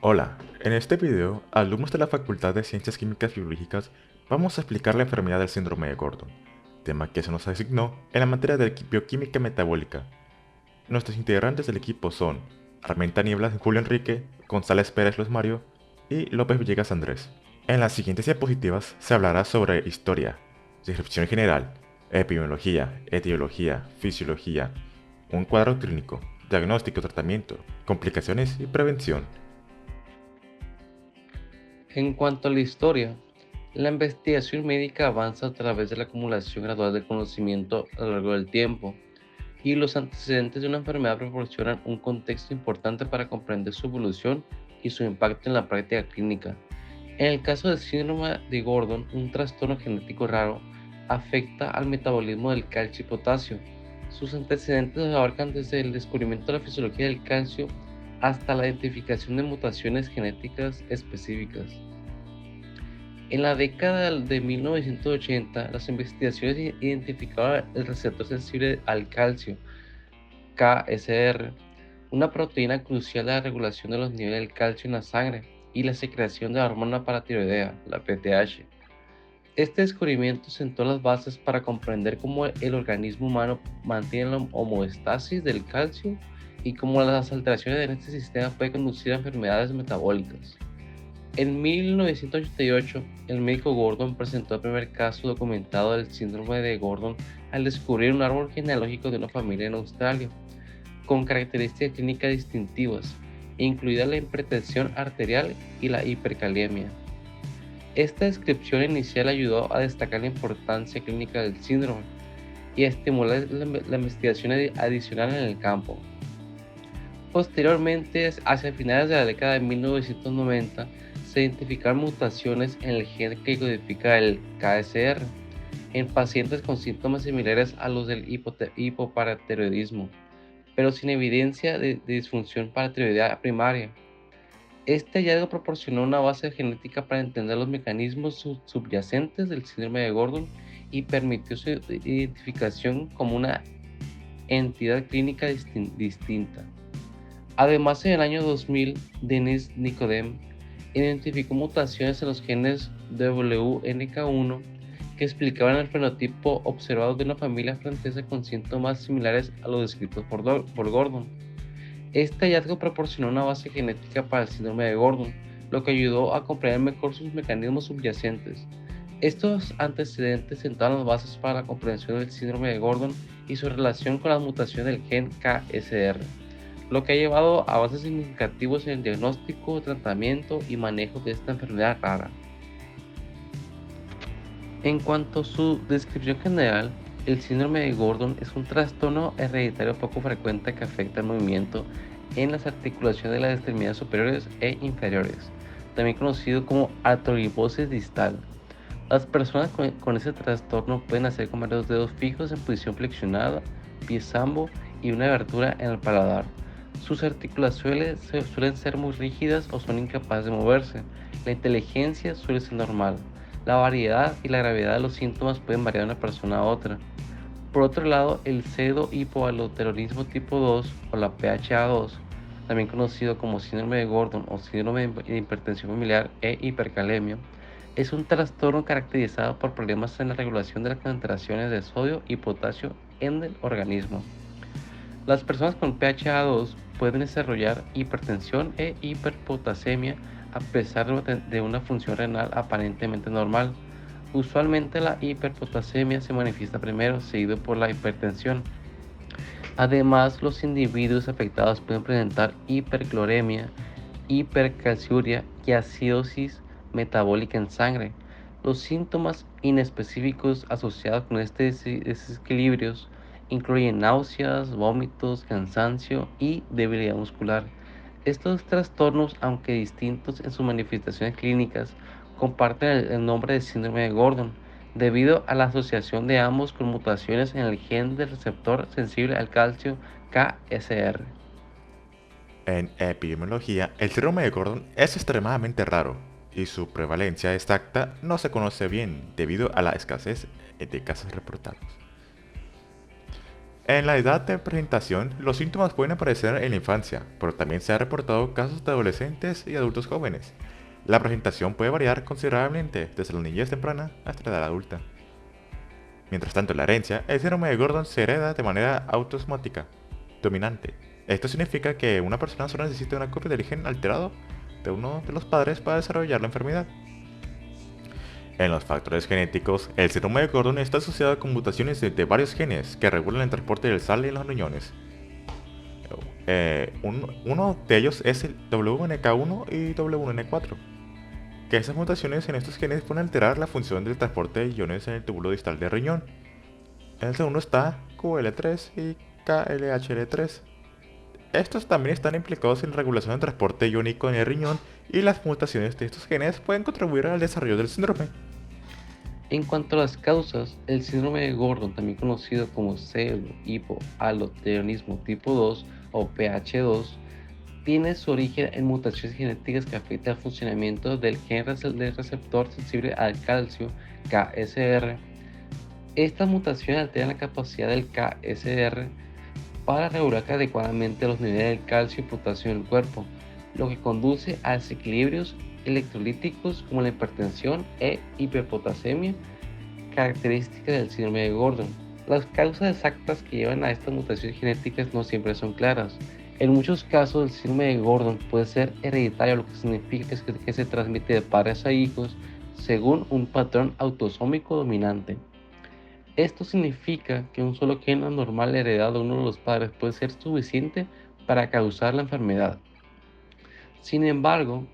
Hola, en este video, alumnos de la Facultad de Ciencias Químicas y Biológicas vamos a explicar la enfermedad del síndrome de Gordon, tema que se nos asignó en la materia de bioquímica metabólica. Nuestros integrantes del equipo son Armenta Nieblas Julio Enrique, González Pérez Luis Mario y López Villegas Andrés. En las siguientes diapositivas se hablará sobre historia, descripción general, epidemiología, etiología, fisiología, un cuadro clínico, diagnóstico, tratamiento, complicaciones y prevención. En cuanto a la historia, la investigación médica avanza a través de la acumulación gradual de conocimiento a lo largo del tiempo, y los antecedentes de una enfermedad proporcionan un contexto importante para comprender su evolución y su impacto en la práctica clínica. En el caso del síndrome de Gordon, un trastorno genético raro afecta al metabolismo del calcio y potasio. Sus antecedentes abarcan desde el descubrimiento de la fisiología del calcio hasta la identificación de mutaciones genéticas específicas. En la década de 1980, las investigaciones identificaron el receptor sensible al calcio, KSR, una proteína crucial de la regulación de los niveles del calcio en la sangre y la secreción de la hormona paratiroidea, la PTH. Este descubrimiento sentó las bases para comprender cómo el organismo humano mantiene la homeostasis del calcio y cómo las alteraciones en este sistema pueden conducir a enfermedades metabólicas. En 1988, el médico Gordon presentó el primer caso documentado del síndrome de Gordon al descubrir un árbol genealógico de una familia en Australia, con características clínicas distintivas, incluida la hipertensión arterial y la hipercalemia. Esta descripción inicial ayudó a destacar la importancia clínica del síndrome y a estimular la investigación adicional en el campo. Posteriormente, hacia finales de la década de 1990, se identificaron mutaciones en el gen que codifica el KSR en pacientes con síntomas similares a los del hipoparatiroidismo, pero sin evidencia de disfunción paratiroidea primaria. Este hallazgo proporcionó una base genética para entender los mecanismos subyacentes del síndrome de Gordon y permitió su identificación como una entidad clínica distinta. Además, en el año 2000, Denis Nicodem identificó mutaciones en los genes WNK1 que explicaban el fenotipo observado de una familia francesa con síntomas similares a los descritos por Gordon. Este hallazgo proporcionó una base genética para el síndrome de Gordon, lo que ayudó a comprender mejor sus mecanismos subyacentes. Estos antecedentes sentaron las bases para la comprensión del síndrome de Gordon y su relación con las mutaciones del gen KSR, lo que ha llevado a avances significativos en el diagnóstico, tratamiento y manejo de esta enfermedad rara. En cuanto a su descripción general, el síndrome de Gordon es un trastorno hereditario poco frecuente que afecta el movimiento en las articulaciones de las extremidades superiores e inferiores, también conocido como artrogriposis distal. Las personas con ese trastorno pueden hacer con varios dedos fijos en posición flexionada, pies ambos y una abertura en el paladar. Sus articulaciones suelen ser muy rígidas o son incapaces de moverse. La inteligencia suele ser normal. La variedad y la gravedad de los síntomas pueden variar de una persona a otra. Por otro lado, el pseudo-hipoaldosteronismo tipo 2 o la PHA2, también conocido como síndrome de Gordon o síndrome de hipertensión familiar e hipercalemia, es un trastorno caracterizado por problemas en la regulación de las concentraciones de sodio y potasio en el organismo. Las personas con PHA2 pueden desarrollar hipertensión e hiperpotasemia a pesar de una función renal aparentemente normal. Usualmente la hiperpotasemia se manifiesta primero, seguido por la hipertensión. Además, los individuos afectados pueden presentar hipercloremia, hipercalciuria y acidosis metabólica en sangre. Los síntomas inespecíficos asociados con estos desequilibrios incluyen náuseas, vómitos, cansancio y debilidad muscular. Estos trastornos, aunque distintos en sus manifestaciones clínicas, comparten el nombre de síndrome de Gordon, debido a la asociación de ambos con mutaciones en el gen del receptor sensible al calcio KSR. En epidemiología, el síndrome de Gordon es extremadamente raro y su prevalencia exacta no se conoce bien debido a la escasez de casos reportados. En la edad de presentación, los síntomas pueden aparecer en la infancia, pero también se han reportado casos de adolescentes y adultos jóvenes. La presentación puede variar considerablemente desde la niñez temprana hasta la edad adulta. Mientras tanto, en la herencia, el síndrome de Gordon se hereda de manera autosómica dominante. Esto significa que una persona solo necesita una copia del gen alterado de uno de los padres para desarrollar la enfermedad. En los factores genéticos, el síndrome de Gordon está asociado con mutaciones de varios genes que regulan el transporte del sal en los riñones. Uno de ellos es el WNK1 y WN4, que esas mutaciones en estos genes pueden alterar la función del transporte de iones en el túbulo distal del riñón. En el segundo está QL3 y KLHL3. Estos también están implicados en la regulación del transporte iónico en el riñón y las mutaciones de estos genes pueden contribuir al desarrollo del síndrome. En cuanto a las causas, el síndrome de Gordon, también conocido como pseudo-hipoaldosteronismo tipo 2 o PH2, tiene su origen en mutaciones genéticas que afectan el funcionamiento del gen del receptor sensible al calcio, KSR. Estas mutaciones alteran la capacidad del KSR para regular adecuadamente los niveles de calcio y potasio en el cuerpo, lo que conduce a desequilibrios electrolíticos como la hipertensión e hiperpotasemia, características del síndrome de Gordon. Las causas exactas que llevan a estas mutaciones genéticas no siempre son claras. En muchos casos, el síndrome de Gordon puede ser hereditario, lo que significa que se transmite de padres a hijos según un patrón autosómico dominante. Esto significa que un solo gen anormal heredado de uno de los padres puede ser suficiente para causar la enfermedad. Sin embargo,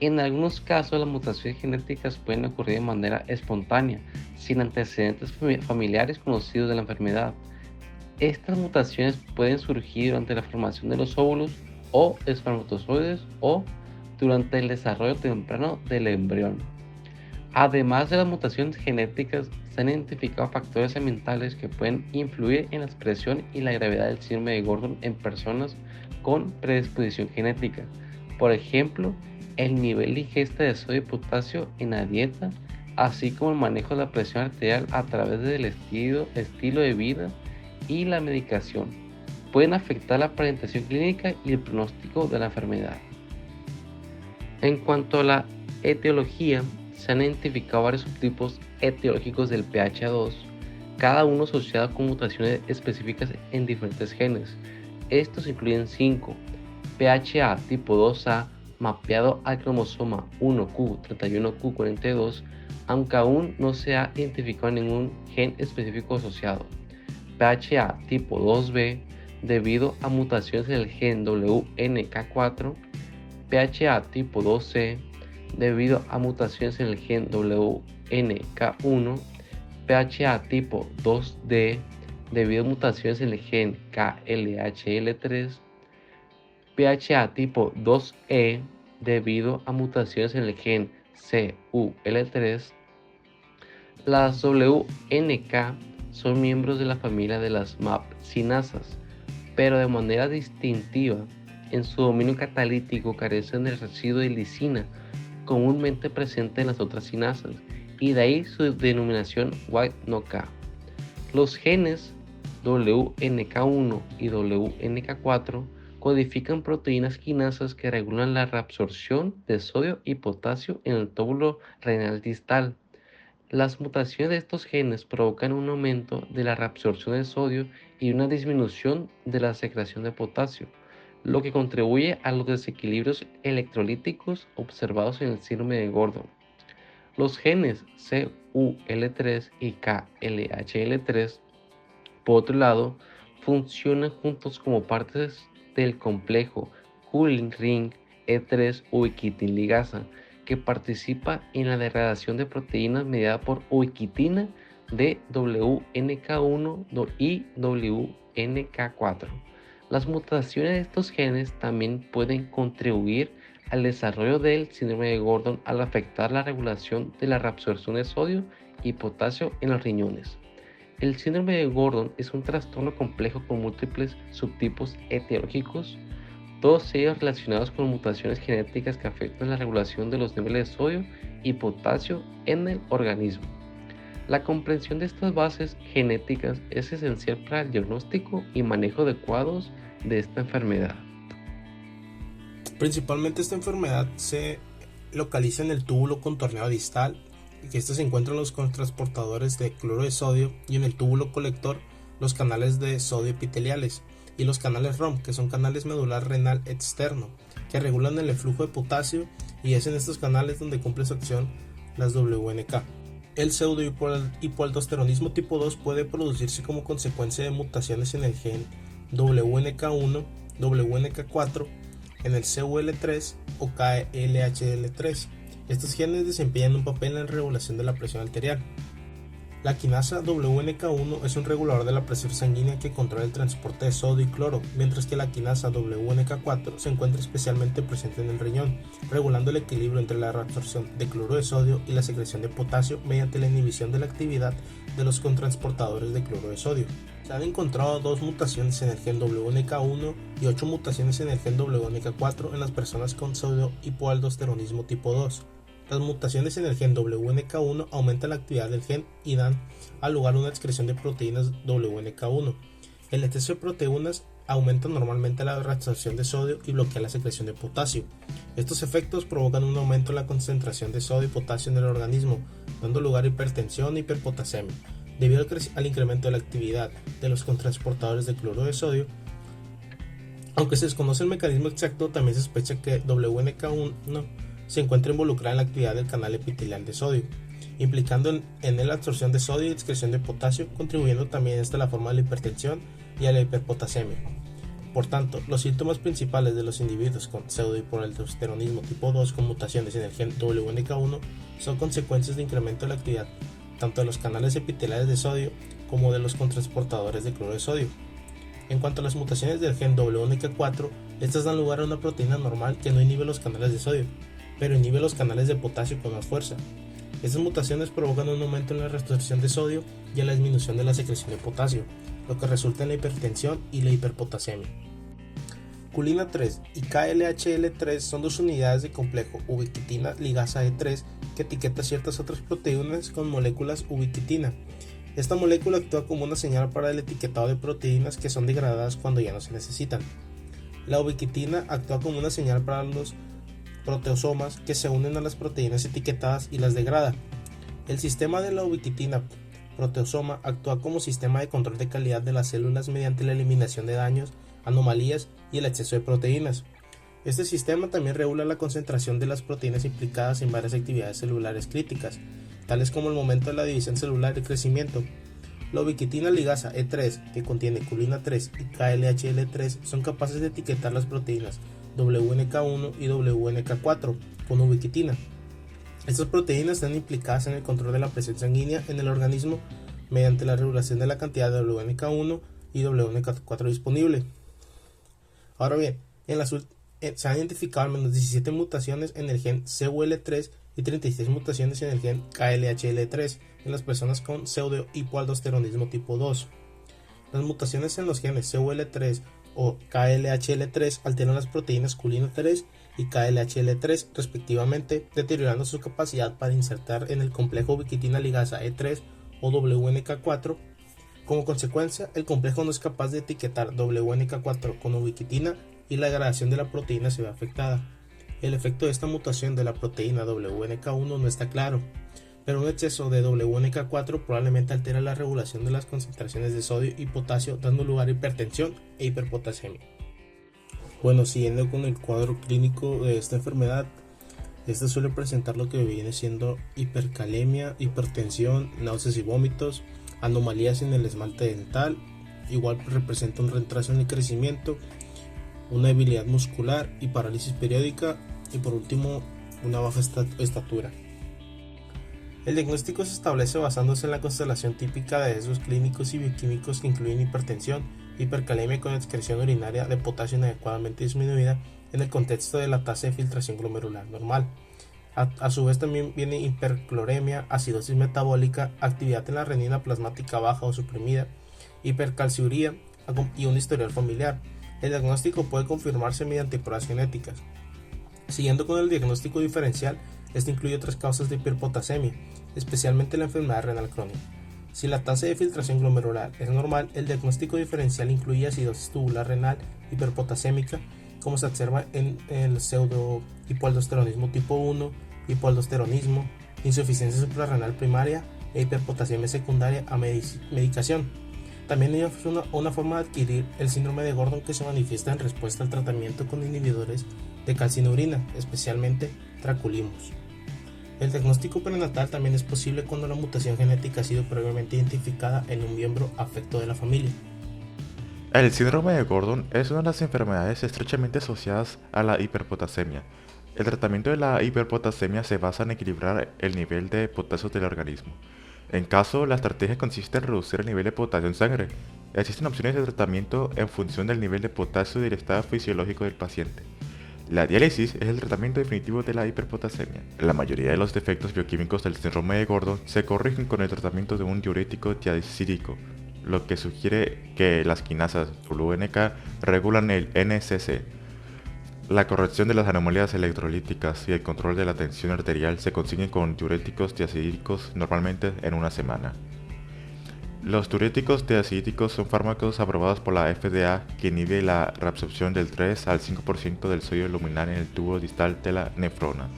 en algunos casos las mutaciones genéticas pueden ocurrir de manera espontánea, sin antecedentes familiares conocidos de la enfermedad. Estas mutaciones pueden surgir durante la formación de los óvulos o espermatozoides o durante el desarrollo temprano del embrión. Además de las mutaciones genéticas, se han identificado factores ambientales que pueden influir en la expresión y la gravedad del síndrome de Gordon en personas con predisposición genética. Por ejemplo, el nivel de ingesta de sodio y potasio en la dieta, así como el manejo de la presión arterial a través del estilo de vida y la medicación, pueden afectar la presentación clínica y el pronóstico de la enfermedad. En cuanto a la etiología, se han identificado varios subtipos etiológicos del PH2, cada uno asociado con mutaciones específicas en diferentes genes. Estos incluyen 5: PHA tipo 2A mapeado al cromosoma 1q31q42, aunque aún no se ha identificado ningún gen específico asociado. PHA tipo 2B debido a mutaciones en el gen WNK4, PHA tipo 2C debido a mutaciones en el gen WNK1, PHA tipo 2D debido a mutaciones en el gen KLHL3, PHA tipo 2E debido a mutaciones en el gen CUL3. Las WNK son miembros de la familia de las MAP cinasas, pero de manera distintiva. En su dominio catalítico carecen del residuo de lisina comúnmente presente en las otras cinasas, y de ahí su denominación White-No-K. Los genes WNK1 y WNK4 codifican proteínas quinasas que regulan la reabsorción de sodio y potasio en el túbulo renal distal. Las mutaciones de estos genes provocan un aumento de la reabsorción de sodio y una disminución de la secreción de potasio, lo que contribuye a los desequilibrios electrolíticos observados en el síndrome de Gordon. Los genes CUL3 y KLHL3, por otro lado, funcionan juntos como partes del complejo Cooling Ring E3 ubiquitin ligasa, que participa en la degradación de proteínas mediada por ubiquitina de WNK1 y WNK4. Las mutaciones de estos genes también pueden contribuir al desarrollo del síndrome de Gordon al afectar la regulación de la reabsorción de sodio y potasio en los riñones. El síndrome de Gordon es un trastorno complejo con múltiples subtipos etiológicos, todos ellos relacionados con mutaciones genéticas que afectan la regulación de los niveles de sodio y potasio en el organismo. La comprensión de estas bases genéticas es esencial para el diagnóstico y manejo adecuados de esta enfermedad. Principalmente esta enfermedad se localiza en el túbulo contorneado distal, que se encuentra en los transportadores de cloruro de sodio, y en el túbulo colector los canales de sodio epiteliales y los canales ROM, que son canales medular renal externo, que regulan el flujo de potasio, y es en estos canales donde cumple su acción las WNK. El pseudohipoaldosteronismo tipo 2 puede producirse como consecuencia de mutaciones en el gen WNK1, WNK4, en el CUL3 o KLHL3. Estos genes desempeñan un papel en la regulación de la presión arterial. La quinasa WNK1 es un regulador de la presión sanguínea que controla el transporte de sodio y cloro, mientras que la quinasa WNK4 se encuentra especialmente presente en el riñón, regulando el equilibrio entre la reabsorción de cloruro de sodio y la secreción de potasio mediante la inhibición de la actividad de los cotransportadores de cloruro de sodio. Se han encontrado 2 mutaciones en el gen WNK1 y 8 mutaciones en el gen WNK4 en las personas con pseudohipoaldosteronismo tipo 2. Las mutaciones en el gen WNK1 aumentan la actividad del gen y dan al lugar una excreción de proteínas WNK1. El exceso de proteínas aumenta normalmente la reabsorción de sodio y bloquea la secreción de potasio. Estos efectos provocan un aumento en la concentración de sodio y potasio en el organismo, dando lugar a hipertensión e hiperpotasemia. Debido al incremento de la actividad de los cotransportadores de cloruro de sodio, aunque se desconoce el mecanismo exacto, también se sospecha que WNK1 se encuentra involucrada en la actividad del canal epitelial de sodio, implicando en la absorción de sodio y excreción de potasio, contribuyendo también a la forma de la hipertensión y a la hiperpotasemia. Por tanto, los síntomas principales de los individuos con pseudohipoaldosteronismo tipo 2 con mutaciones en el gen WNK1 son consecuencias de incremento de la actividad tanto de los canales epiteliales de sodio como de los cotransportadores de cloruro de sodio. En cuanto a las mutaciones del gen WNK4, estas dan lugar a una proteína normal que no inhibe los canales de sodio, pero inhibe los canales de potasio con más fuerza. Estas mutaciones provocan un aumento en la reabsorción de sodio y en la disminución de la secreción de potasio, lo que resulta en la hipertensión y la hiperpotasemia. Culina 3 y KLHL3 son 2 unidades de complejo ubiquitina ligasa E3 que etiqueta ciertas otras proteínas con moléculas ubiquitina. Esta molécula actúa como una señal para el etiquetado de proteínas que son degradadas cuando ya no se necesitan. La ubiquitina actúa como una señal para los proteosomas que se unen a las proteínas etiquetadas y las degrada. El sistema de la ubiquitina proteosoma actúa como sistema de control de calidad de las células mediante la eliminación de daños, anomalías y el exceso de proteínas. Este sistema también regula la concentración de las proteínas implicadas en varias actividades celulares críticas, tales como el momento de la división celular y el crecimiento. La ubiquitina ligasa E3, que contiene culina 3 y KLHL3, son capaces de etiquetar las proteínas WNK1 y WNK4 con ubiquitina. Estas proteínas están implicadas en el control de la presión sanguínea en el organismo mediante la regulación de la cantidad de WNK1 y WNK4 disponible. Ahora bien, se han identificado al menos 17 mutaciones en el gen CUL3 y 36 mutaciones en el gen KLHL3 en las personas con pseudohipoaldosteronismo tipo 2. Las mutaciones en los genes CUL3 o KLHL3 alteran las proteínas culina 3 y KLHL3 respectivamente, deteriorando su capacidad para insertar en el complejo ubiquitina ligasa E3 o WNK4. Como consecuencia, el complejo no es capaz de etiquetar WNK4 con ubiquitina y la degradación de la proteína se ve afectada. El efecto de esta mutación de la proteína WNK1 no está claro, pero un exceso de WNK4 probablemente altera la regulación de las concentraciones de sodio y potasio, dando lugar a hipertensión e hiperpotasemia. Bueno, siguiendo con el cuadro clínico de esta enfermedad, esta suele presentar lo que viene siendo hipercalemia, hipertensión, náuseas y vómitos, anomalías en el esmalte dental, igual representa un retraso en el crecimiento, una debilidad muscular y parálisis periódica, y por último una baja estatura. El diagnóstico se establece basándose en la constelación típica de riesgos clínicos y bioquímicos que incluyen hipertensión, hipercalemia con excreción urinaria de potasio inadecuadamente disminuida en el contexto de la tasa de filtración glomerular normal. A su vez también viene hipercloremia, acidosis metabólica, actividad en la renina plasmática baja o suprimida, hipercalciuria y un historial familiar. El diagnóstico puede confirmarse mediante pruebas genéticas. Siguiendo con el diagnóstico diferencial, Esto incluye otras causas de hiperpotasemia, especialmente la enfermedad renal crónica. Si la tasa de filtración glomerular es normal, el diagnóstico diferencial incluye acidosis tubular renal hiperpotasémica, como se observa en el pseudohipoaldosteronismo tipo 1, hipoaldosteronismo, insuficiencia suprarrenal primaria e hiperpotasemia secundaria a medicación. También hay una forma de adquirir el síndrome de Gordon que se manifiesta en respuesta al tratamiento con inhibidores de calcineurina, especialmente traculimus. El diagnóstico prenatal también es posible cuando la mutación genética ha sido previamente identificada en un miembro afecto de la familia. El síndrome de Gordon es una de las enfermedades estrechamente asociadas a la hiperpotasemia. El tratamiento de la hiperpotasemia se basa en equilibrar el nivel de potasio del organismo. En caso, la estrategia consiste en reducir el nivel de potasio en sangre. Existen opciones de tratamiento en función del nivel de potasio y del estado fisiológico del paciente. La diálisis es el tratamiento definitivo de la hiperpotasemia. La mayoría de los defectos bioquímicos del síndrome de Gordon se corrigen con el tratamiento de un diurético diacídico, lo que sugiere que las quinasas WNK regulan el NCC. La corrección de las anomalías electrolíticas y el control de la tensión arterial se consiguen con diuréticos diacídicos normalmente en una semana. Los diuréticos diacídicos son fármacos aprobados por la FDA que inhiben la reabsorción del 3 al 5% del sodio luminal en el tubo distal de la nefrona.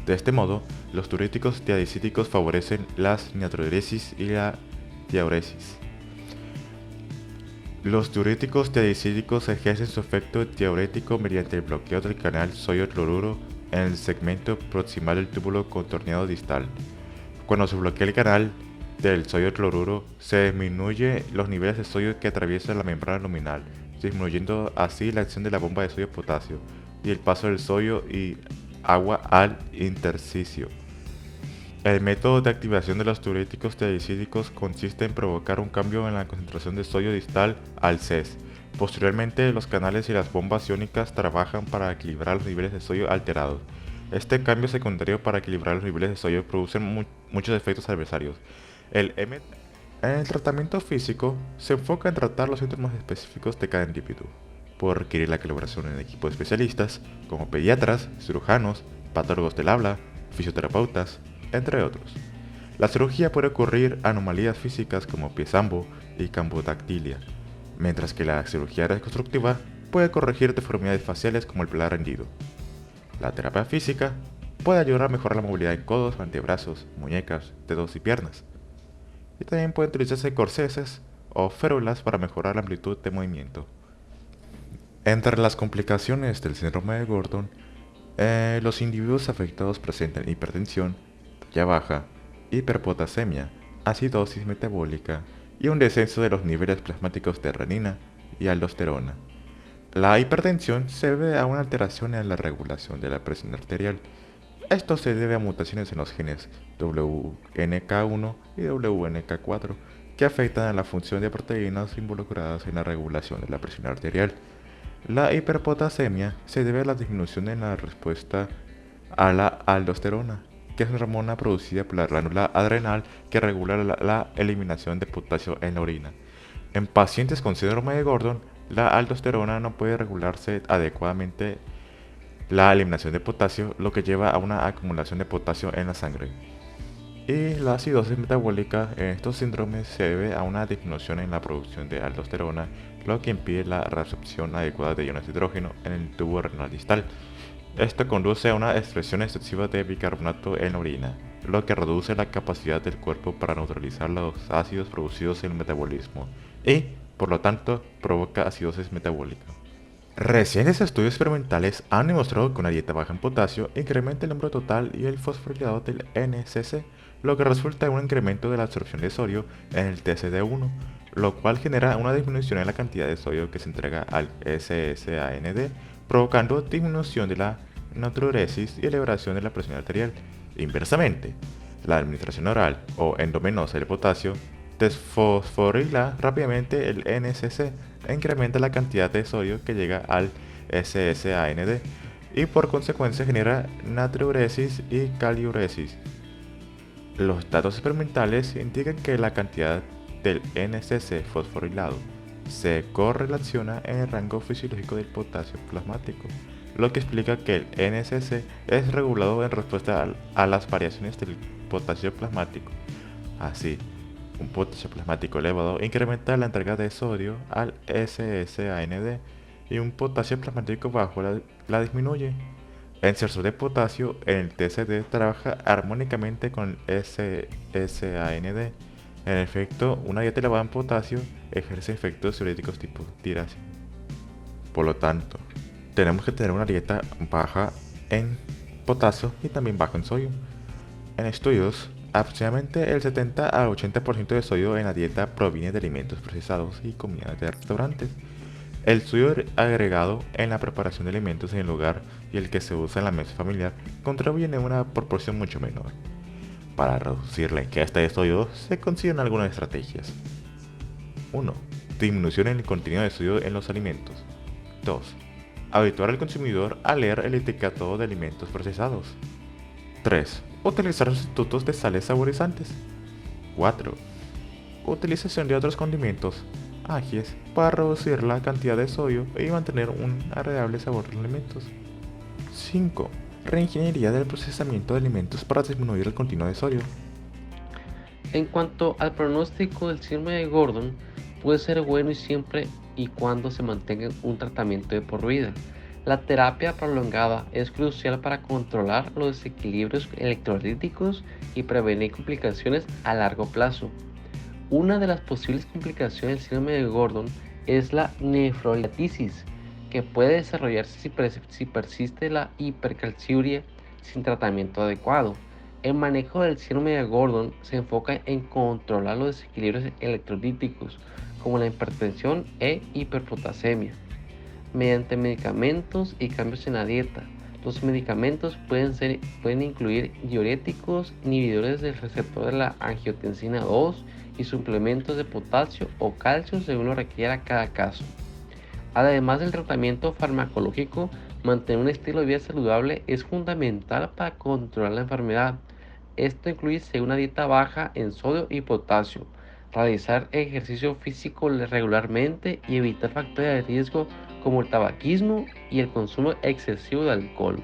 De este modo, los diuréticos diacídicos favorecen las natriuresis y la diuresis. Los diuréticos diacídicos ejercen su efecto diurético mediante el bloqueo del canal sodio-cloruro en el segmento proximal del túbulo contorneado distal. Cuando se bloquea el canal del sodio-cloruro, se disminuye los niveles de sodio que atraviesan la membrana luminal, disminuyendo así la acción de la bomba de sodio-potasio y el paso del sodio y agua al intersticio. El método de activación de los diuréticos diacídicos consiste en provocar un cambio en la concentración de sodio distal al CES. Posteriormente, los canales y las bombas iónicas trabajan para equilibrar los niveles de sodio alterados. Este cambio secundario para equilibrar los niveles de sodio produce muchos efectos adversarios. En el tratamiento físico se enfoca en tratar los síntomas específicos de cada individuo. Puede requerir la colaboración en equipos de especialistas, como pediatras, cirujanos, patólogos del habla, fisioterapeutas, entre otros. La cirugía puede ocurrir anomalías físicas como pie-zambo y cambodactilia, mientras que la cirugía reconstructiva puede corregir deformidades faciales como el pilar hendido. La terapia física puede ayudar a mejorar la movilidad en codos, antebrazos, muñecas, dedos y piernas. Y también pueden utilizarse corsetes o férulas para mejorar la amplitud de movimiento. Entre las complicaciones del síndrome de Gordon, los individuos afectados presentan hipertensión, talla baja, hiperpotasemia, acidosis metabólica y un descenso de los niveles plasmáticos de renina y aldosterona. La hipertensión se debe a una alteración en la regulación de la presión arterial. Esto se debe a mutaciones en los genes WNK1 y WNK4 que afectan a la función de proteínas involucradas en la regulación de la presión arterial. La hiperpotasemia se debe a la disminución en la respuesta a la aldosterona, que es una hormona producida por la glándula adrenal que regula la eliminación de potasio en la orina. En pacientes con síndrome de Gordon, la aldosterona no puede regularse adecuadamente la eliminación de potasio, lo que lleva a una acumulación de potasio en la sangre. Y la acidosis metabólica en estos síndromes se debe a una disminución en la producción de aldosterona, lo que impide la reabsorción adecuada de iones de hidrógeno en el tubo renal distal. Esto conduce a una excreción excesiva de bicarbonato en la orina, lo que reduce la capacidad del cuerpo para neutralizar los ácidos producidos en el metabolismo y, por lo tanto, provoca acidosis metabólica. Recientes estudios experimentales han demostrado que una dieta baja en potasio incrementa el número total y el fosforilado del NCC, lo que resulta en un incremento de la absorción de sodio en el TCD1, lo cual genera una disminución en la cantidad de sodio que se entrega al SSAND, provocando disminución de la natriuresis y elevación de la presión arterial. Inversamente, la administración oral o endovenosa del potasio desfosforila rápidamente el NCC e incrementa la cantidad de sodio que llega al SSAND y por consecuencia genera natriuresis y caliuresis. Los datos experimentales indican que la cantidad del NCC fosforilado se correlaciona en el rango fisiológico del potasio plasmático. lo que explica que el NSC es regulado en respuesta a las variaciones del potasio plasmático. Así, un potasio plasmático elevado incrementa la entrega de sodio al SSAND y un potasio plasmático bajo la disminuye. El sensor de potasio en el TCD trabaja armónicamente con el SSAND. En efecto, una dieta elevada en potasio ejerce efectos diuréticos tipo tiración. Por lo tanto, tenemos que tener una dieta baja en potasio y también baja en sodio. En estudios, aproximadamente el 70 al 80% de sodio en la dieta proviene de alimentos procesados y comida de restaurantes. El sodio agregado en la preparación de alimentos en el hogar y el que se usa en la mesa familiar contribuyen en una proporción mucho menor. Para reducir la ingesta de sodio se consideran algunas estrategias. 1. Disminución en el contenido de sodio en los alimentos. 2. Habituar al consumidor a leer el etiquetado de alimentos procesados. 3. Utilizar sustitutos de sales saborizantes. 4. Utilización de otros condimentos, ajíes, para reducir la cantidad de sodio y mantener un agradable sabor de los alimentos. 5. Reingeniería del procesamiento de alimentos para disminuir el contenido de sodio. En cuanto al pronóstico del síndrome de Gordon, puede ser bueno y siempre y cuando se mantenga un tratamiento de por vida. La terapia prolongada es crucial para controlar los desequilibrios electrolíticos y prevenir complicaciones a largo plazo. Una de las posibles complicaciones del síndrome de Gordon es la nefrolitis, que puede desarrollarse si persiste la hipercalciuria sin tratamiento adecuado. El manejo del síndrome de Gordon se enfoca en controlar los desequilibrios electrolíticos, como la hipertensión e hiperpotasemia, mediante medicamentos y cambios en la dieta. Los medicamentos pueden incluir diuréticos, inhibidores del receptor de la angiotensina 2 y suplementos de potasio o calcio según lo requiera cada caso. Además del tratamiento farmacológico, mantener un estilo de vida saludable es fundamental para controlar la enfermedad. Esto incluye seguir una dieta baja en sodio y potasio, realizar ejercicio físico regularmente y evitar factores de riesgo como el tabaquismo y el consumo excesivo de alcohol.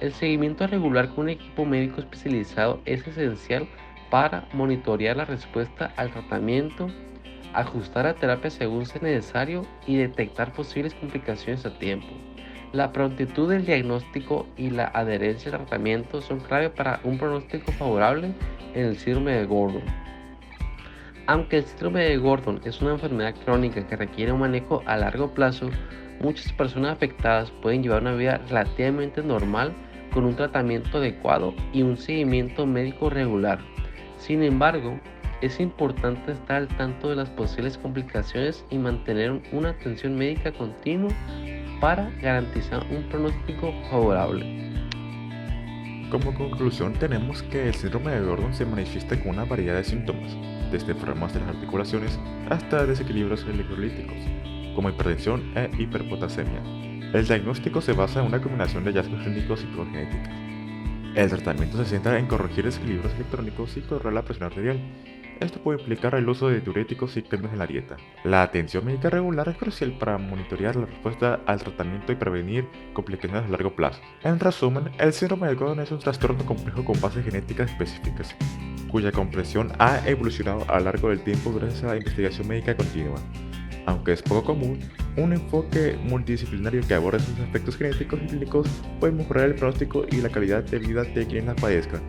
El seguimiento regular con un equipo médico especializado es esencial para monitorear la respuesta al tratamiento, ajustar la terapia según sea necesario y detectar posibles complicaciones a tiempo. La prontitud del diagnóstico y la adherencia al tratamiento son clave para un pronóstico favorable en el síndrome de Gordon. Aunque el síndrome de Gordon es una enfermedad crónica que requiere un manejo a largo plazo, muchas personas afectadas pueden llevar una vida relativamente normal con un tratamiento adecuado y un seguimiento médico regular. Sin embargo, es importante estar al tanto de las posibles complicaciones y mantener una atención médica continua para garantizar un pronóstico favorable. Como conclusión, tenemos que el síndrome de Gordon se manifiesta con una variedad de síntomas, desde problemas de las articulaciones hasta desequilibrios electrolíticos, como hipertensión e hiperpotasemia. El diagnóstico se basa en una combinación de hallazgos clínicos y progenéticas. El tratamiento se centra en corregir desequilibrios electrónicos y controlar la presión arterial. Esto puede implicar el uso de diuréticos y cambios en la dieta. La atención médica regular es crucial para monitorear la respuesta al tratamiento y prevenir complicaciones a largo plazo. En resumen, el síndrome de Gordon es un trastorno complejo con bases genéticas específicas, cuya comprensión ha evolucionado a lo largo del tiempo gracias a la investigación médica continua. Aunque es poco común, un enfoque multidisciplinario que aborde sus aspectos genéticos y clínicos puede mejorar el pronóstico y la calidad de vida de quienes la padezcan.